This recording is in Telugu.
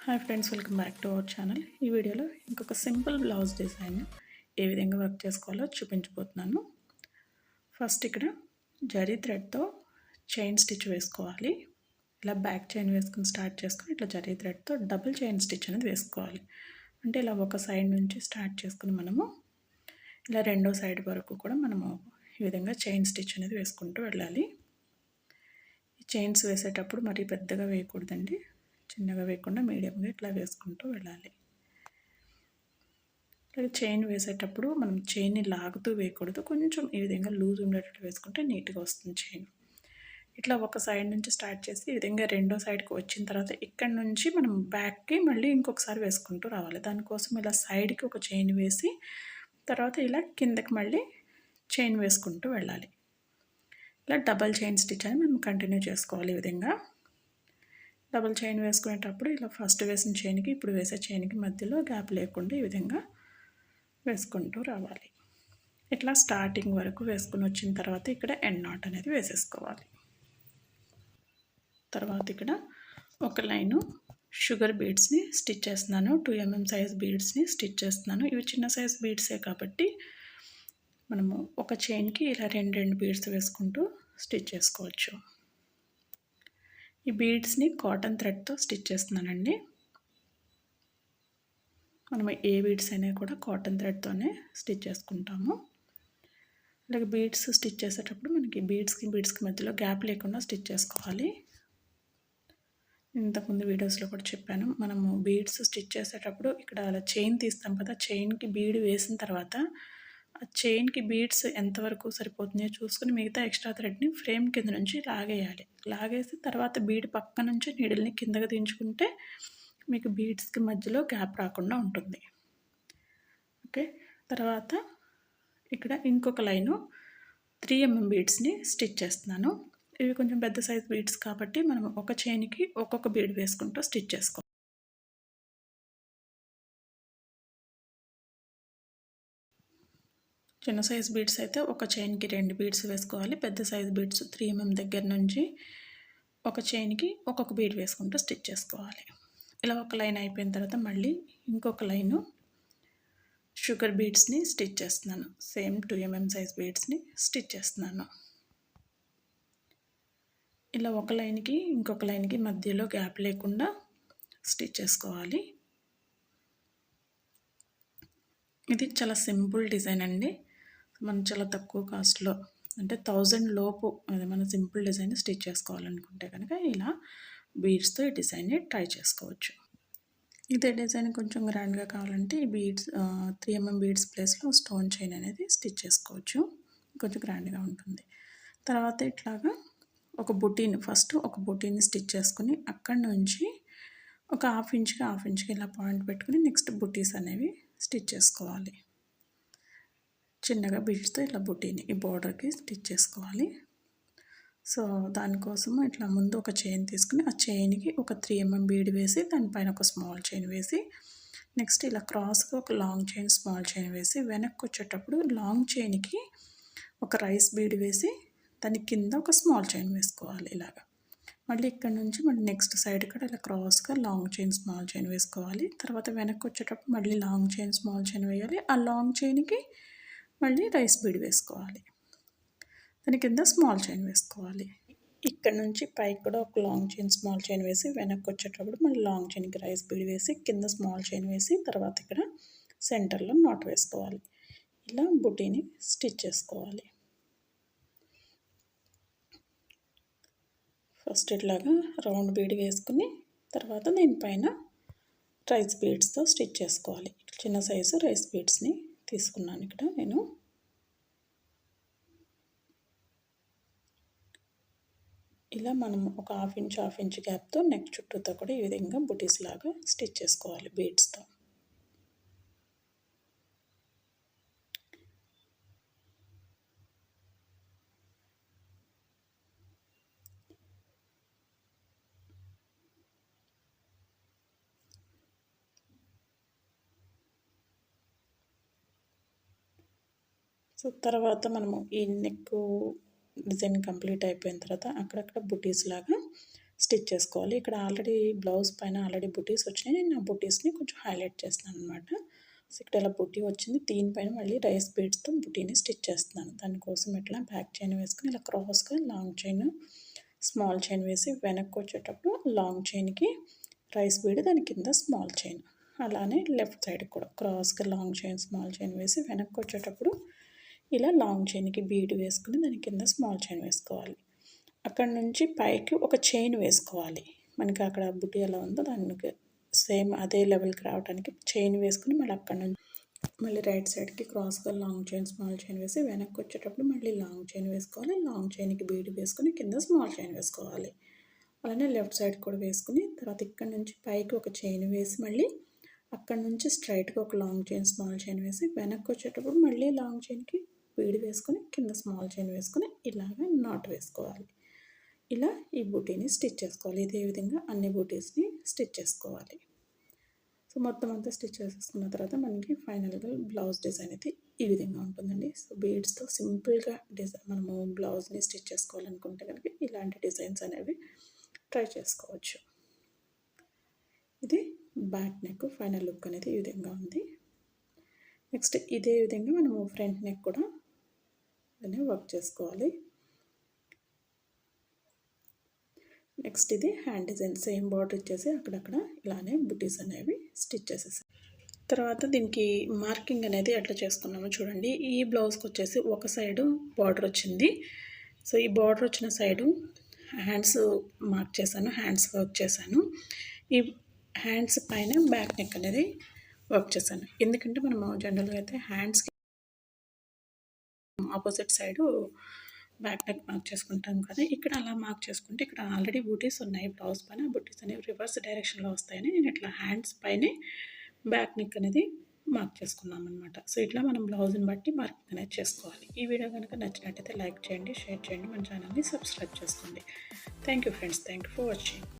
Hi friends, welcome back to our channel. ఈ వీడియోలో ఇంకొక సింపుల్ బ్లౌజ్ డిజైన్ ఏ విధంగా వర్క్ చేసుకోవాలో చూపించబోతున్నాను. ఫస్ట్ ఇక్కడ జరీ థ్రెడ్తో చైన్ స్టిచ్ వేసుకోవాలి. ఇలా బ్యాక్ చైన్ వేసుకుని స్టార్ట్ చేసుకుని ఇట్లా జరీ థ్రెడ్తో డబుల్ చైన్ స్టిచ్ అనేది వేసుకోవాలి. అంటే ఇలా ఒక సైడ్ నుంచి స్టార్ట్ చేసుకుని మనము ఇలా రెండో సైడ్ వరకు కూడా మనము ఈ విధంగా చైన్ స్టిచ్ అనేది వేసుకుంటూ వెళ్ళాలి. ఈ చైన్స్ వేసేటప్పుడు మరీ పెద్దగా వేయకూడదండి, చిన్నగా వేయకుండా మీడియంగా ఇట్లా వేసుకుంటూ వెళ్ళాలి. చైన్ వేసేటప్పుడు మనం చైన్ని లాగుతూ వేయకూడదు, కొంచెం ఈ విధంగా లూజ్ ఉండేటట్టు వేసుకుంటే నీట్గా వస్తుంది చైన్. ఇట్లా ఒక సైడ్ నుంచి స్టార్ట్ చేసి ఈ విధంగా రెండో సైడ్కి వచ్చిన తర్వాత ఇక్కడ నుంచి మనం బ్యాక్కి మళ్ళీ ఇంకొకసారి వేసుకుంటూ రావాలి. దానికోసం ఇలా సైడ్కి ఒక చైన్ వేసి తర్వాత ఇలా కిందకి మళ్ళీ చైన్ వేసుకుంటూ వెళ్ళాలి. ఇలా డబల్ చైన్ స్టిచ్ అని మనం కంటిన్యూ చేసుకోవాలి. ఈ విధంగా డబుల్ చైన్ వేసుకునేటప్పుడు ఇలా ఫస్ట్ వేసిన చైన్కి ఇప్పుడు వేసే చైన్కి మధ్యలో గ్యాప్ లేకుండా ఈ విధంగా వేసుకుంటూ రావాలి. ఇట్లా స్టార్టింగ్ వరకు వేసుకుని వచ్చిన తర్వాత ఇక్కడ ఎండ్ నాట్ అనేది వేసేసుకోవాలి. తర్వాత ఇక్కడ ఒక లైను షుగర్ బీడ్స్ని స్టిచ్ చేస్తున్నాను. 2 mm సైజ్ బీడ్స్ని స్టిచ్ చేస్తున్నాను. ఇవి చిన్న సైజ్ బీడ్సే కాబట్టి మనము ఒక చైన్కి ఇలా రెండు బీడ్స్ వేసుకుంటూ స్టిచ్ చేసుకోవచ్చు. ఈ బీడ్స్ని కాటన్ థ్రెడ్తో స్టిచ్ చేస్తున్నానండి. మనం ఏ బీడ్స్ అయినా కూడా కాటన్ థ్రెడ్తోనే స్టిచ్ చేసుకుంటాము. అలాగే బీడ్స్ స్టిచ్ చేసేటప్పుడు మనకి బీడ్స్కి మధ్యలో గ్యాప్ లేకుండా స్టిచ్ చేసుకోవాలి. ఇంతకుముందు వీడియోస్లో కూడా చెప్పాను, మనము బీడ్స్ స్టిచ్ చేసేటప్పుడు ఇక్కడ అలా చైన్ తీస్తాం కదా, చైన్కి బీడ్ వేసిన తర్వాత ఆ చైన్కి బీడ్స్ ఎంతవరకు సరిపోతున్నాయో చూసుకుని మిగతా ఎక్స్ట్రా థ్రెడ్ని ఫ్రేమ్ కింద నుంచి లాగేయాలి. లాగేసి తర్వాత బీడ్ పక్క నుంచి నీడిల్ని కిందకి దించుకుంటే మీకు బీడ్స్కి మధ్యలో గ్యాప్ రాకుండా ఉంటుంది. ఓకే, తర్వాత ఇక్కడ ఇంకొక లైను 3 mm బీడ్స్ని స్టిచ్ చేస్తున్నాను. ఇవి కొంచెం పెద్ద సైజ్ బీడ్స్ కాబట్టి మనం ఒక చైన్కి ఒక్కొక్క బీడ్ వేసుకుంటూ స్టిచ్ చేసుకోవాలి. చిన్న సైజ్ బీడ్స్ అయితే ఒక చైన్కి 2 బీడ్స్ వేసుకోవాలి. పెద్ద సైజ్ బీడ్స్ 3 mm దగ్గర నుంచి ఒక చైన్కి ఒక్కొక్క బీడ్ వేసుకుంటూ స్టిచ్ చేసుకోవాలి. ఇలా ఒక లైన్ అయిపోయిన తర్వాత మళ్ళీ ఇంకొక లైను షుగర్ బీడ్స్ని స్టిచ్ చేస్తున్నాను. సేమ్ 2 mm సైజ్ బీడ్స్ని స్టిచ్ చేస్తున్నాను. ఇలా ఒక లైన్కి ఇంకొక లైన్కి మధ్యలో గ్యాప్ లేకుండా స్టిచ్ చేసుకోవాలి. ఇది చాలా సింపుల్ డిజైన్ అండి. మనం చాలా తక్కువ కాస్ట్లో అంటే 1000 లోపు మన సింపుల్ డిజైన్ స్టిచ్ చేసుకోవాలనుకుంటే కనుక ఇలా బీడ్స్తో ఈ డిజైన్ని ట్రై చేసుకోవచ్చు. ఇదే డిజైన్ కొంచెం గ్రాండ్గా కావాలంటే ఈ బీడ్స్ 3 mm బీడ్స్ ప్లేస్లో స్టోన్ చైన్ అనేది స్టిచ్ చేసుకోవచ్చు, కొంచెం గ్రాండ్గా ఉంటుంది. తర్వాత ఇట్లాగా ఒక బుటీని ఫస్ట్ ఒక బుటీని స్టిచ్ చేసుకుని అక్కడి నుంచి ఒక హాఫ్ ఇంచ్కి ఇలా పాయింట్ పెట్టుకుని నెక్స్ట్ బుటీస్ అనేవి స్టిచ్ చేసుకోవాలి. చిన్నగా బీడ్స్తో ఇట్లా బుటీని ఈ బోర్డర్కి స్టిచ్ చేసుకోవాలి. సో దానికోసము ఇట్లా ముందు ఒక చైన్ తీసుకుని ఆ చైన్కి ఒక 3 mm బీడ్ వేసి దానిపైన ఒక స్మాల్ చైన్ వేసి నెక్స్ట్ ఇలా క్రాస్గా ఒక లాంగ్ చైన్ స్మాల్ చైన్ వేసి వెనక్కి వచ్చేటప్పుడు లాంగ్ చైన్కి ఒక రైస్ బీడ్ వేసి దాని కింద ఒక స్మాల్ చైన్ వేసుకోవాలి. ఇలాగా మళ్ళీ ఇక్కడ నుంచి మళ్ళీ నెక్స్ట్ సైడ్ కూడా ఇలా క్రాస్గా లాంగ్ చైన్ స్మాల్ చైన్ వేసుకోవాలి. తర్వాత వెనక్కి వచ్చేటప్పుడు మళ్ళీ లాంగ్ చైన్ స్మాల్ చైన్ వేయాలి. ఆ లాంగ్ చైన్కి మళ్ళీ రైస్ బీడ్ వేసుకోవాలి. దాని కింద స్మాల్ చైన్ వేసుకోవాలి. ఇక్కడ నుంచి పైకి కూడా ఒక లాంగ్ చైన్ స్మాల్ చైన్ వేసి వెనక్కి వచ్చేటప్పుడు మళ్ళీ లాంగ్ చైన్కి రైస్ బీడ్ వేసి కింద స్మాల్ చైన్ వేసి తర్వాత ఇక్కడ సెంటర్లో నాట్ వేసుకోవాలి. ఇలా బుటీని స్టిచ్ చేసుకోవాలి. ఫస్ట్ ఇట్లాగా రౌండ్ బీడ్ వేసుకుని తర్వాత దీనిపైన రైస్ బీడ్స్తో స్టిచ్ చేసుకోవాలి. చిన్న సైజు రైస్ బీడ్స్ని తీసుకున్నాను ఇక్కడ నేను. ఇలా మనం ఒక హాఫ్ ఇంచ్ గ్యాప్తో నెక్ చుట్టూతో కూడా ఈ విధంగా బుటీస్ లాగా స్టిచ్ చేసుకోవాలి బీడ్స్తో. సో తర్వాత మనము ఈ నెక్ డిజైన్ కంప్లీట్ అయిపోయిన తర్వాత అక్కడక్కడ బుటీస్ లాగా స్టిచ్ చేసుకోవాలి. ఇక్కడ ఆల్రెడీ బ్లౌజ్ పైన ఆల్రెడీ బుటీస్ వచ్చినాయి. నేను ఆ బుటీస్‌ని కొంచెం హైలైట్ చేస్తున్నాను అనమాట. సో, ఇక్కడ ఇలా బుటీ వచ్చింది. దీనిపైన మళ్ళీ రైస్ బీడ్స్‌తో బుటీని స్టిచ్ చేస్తున్నాను. దానికోసం ఇట్లా బ్యాక్ చైన్ వేసుకొని ఇలా క్రాస్‌గా లాంగ్ చైన్, స్మాల్ చైన్ వేసి వెనక్కి వచ్చేటప్పుడు లాంగ్ చైన్‌కి రైస్ బీడ్, దాని కింద స్మాల్ చైన్. అలానే లెఫ్ట్ సైడ్ కూడా క్రాస్‌గా లాంగ్ చైన్, స్మాల్ చైన్ వేసి వెనక్కి వచ్చేటప్పుడు ఇలా లాంగ్ చైన్‌కి బీడ్ వేసుకొని దాని కింద స్మాల్ చైన్ వేసుకోవాలి. అక్కడ నుంచి పైకి ఒక చైన్ వేసుకోవాలి. మనకి అక్కడ బుటీ ఎలా ఉందో దానికి సేమ్ అదే లెవెల్‌కి రావడానికి చైన్ వేసుకొని మళ్ళీ అక్కడ నుంచి మళ్ళీ రైట్ సైడ్‌కి క్రాస్‌గా లాంగ్ చైన్, స్మాల్ చైన్ వేసి వెనక్కి వచ్చేటప్పుడు మళ్ళీ లాంగ్ చైన్ వేసుకోవాలి. లాంగ్ చైన్‌కి బీడ్ వేసుకొని కింద స్మాల్ చైన్ వేసుకోవాలి. అలానే లెఫ్ట్ సైడ్ కూడా వేసుకుని తర్వాత ఇక్కడ నుంచి పైకి ఒక చైన్ వేసి మళ్ళీ అక్కడ నుంచి స్ట్రైట్‌గా ఒక లాంగ్ చైన్, స్మాల్ చైన్ వేసి వెనక్కి వచ్చేటప్పుడు మళ్ళీ లాంగ్ చైన్‌కి బీడ్ వేసుకొని కింద స్మాల్ చైన్ వేసుకొని ఇలాగ నాట్ వేసుకోవాలి. ఇలా ఈ బూటీని స్టిచ్ చేసుకోవాలి. ఇదే విధంగా అన్ని బూటీస్‌ని స్టిచ్ చేసుకోవాలి. సో, మొత్తం అంతా స్టిచ్ చేసేసుకున్న తర్వాత మనకి ఫైనల్‌గా బ్లౌజ్ డిజైన్ అయితే ఈ విధంగా ఉంటుందండి. సో, బీడ్స్‌తో సింపుల్‌గా మనము బ్లౌజ్‌ని స్టిచ్ చేసుకోవాలనుకుంటే కనుక ఇలాంటి డిజైన్స్ అనేవి ట్రై చేసుకోవచ్చు. ఇది బ్యాక్ నెక్ ఫైనల్ లుక్ అనేది ఈ విధంగా ఉంది. నెక్స్ట్ ఇదే విధంగా మనము ఫ్రంట్ నెక్ కూడా వర్క్ చేసుకోవాలి. నెక్స్ట్ ఇది హ్యాండ్ డిజైన్ సేమ్ బార్డర్ ఇచ్చేసి అక్కడక్కడ ఇలానే బుటీస్ అనేవి స్టిచ్ చేసేసాను. తర్వాత దీనికి మార్కింగ్ అనేది ఎట్లా చేసుకున్నామో చూడండి. ఈ బ్లౌజ్కి వచ్చేసి ఒక సైడు బార్డర్ వచ్చింది. సో, ఈ బార్డర్ వచ్చిన సైడు హ్యాండ్స్ మార్క్ చేశాను, హ్యాండ్స్ వర్క్ చేశాను. ఈ హ్యాండ్స్ పైన బ్యాక్ నెక్ అనేది వర్క్ చేశాను. ఎందుకంటే మనము జనరల్గా అయితే హ్యాండ్స్కి opposite side back neck mark చేసుకుంటాం కదా. ఇక్కడ అలా మార్క్ చేసుకుంటే ఇక్కడ ఆల్రెడీ బూటీస్ ఉన్నాయి బ్లౌజ్ పైన. బూటీస్ అనేవి రివర్స్ డైరెక్షన్లో వస్తాయని నేను ఇట్లా హ్యాండ్స్ పైనే బ్యాక్ నెక్ అనేది మార్క్ చేసుకున్నాం అనమాట. సో, ఇట్లా మనం బ్లౌజ్ని బట్టి మార్కింగ్ అనేది చేసుకోవాలి. ఈ వీడియో కనుక నచ్చినట్టయితే లైక్ చేయండి, షేర్ చేయండి, మన ఛానల్ని సబ్స్క్రైబ్ చేసుకోండి. Thank you friends. Thank you for watching.